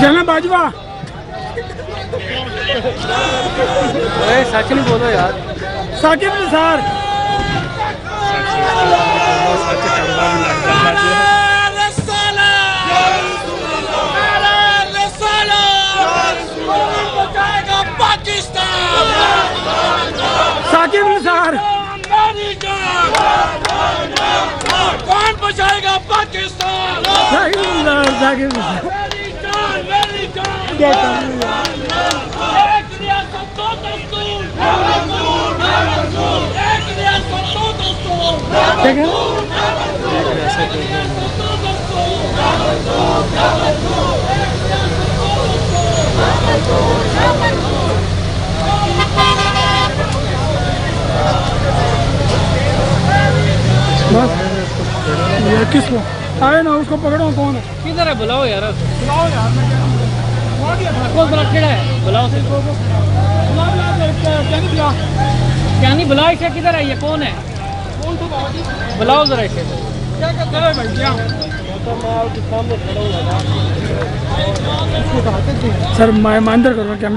जाना बाजवा। सच नहीं बोलो यार। साकिब निसार। साकिब निसार। कौन बचाएगा पाकिस्तान? साकिब निसार। साकिब निसार। एक रियासत दो दस्तूर, एक रियासत दो दस्तूर, ठीक है। बस ये किसको आए ना उसको पकड़ो। कौन है? किधर है? बुलाओ यार। बुलाओ यार। कौन बड़ा केड़ा है? बुलाओ से। क्या नहीं बुला इसे। किधर है ये? कौन है? बुलाओ जरा इसे। क्या कहते हैं भैया? सर मैं अंदर करूँगा कैमरे।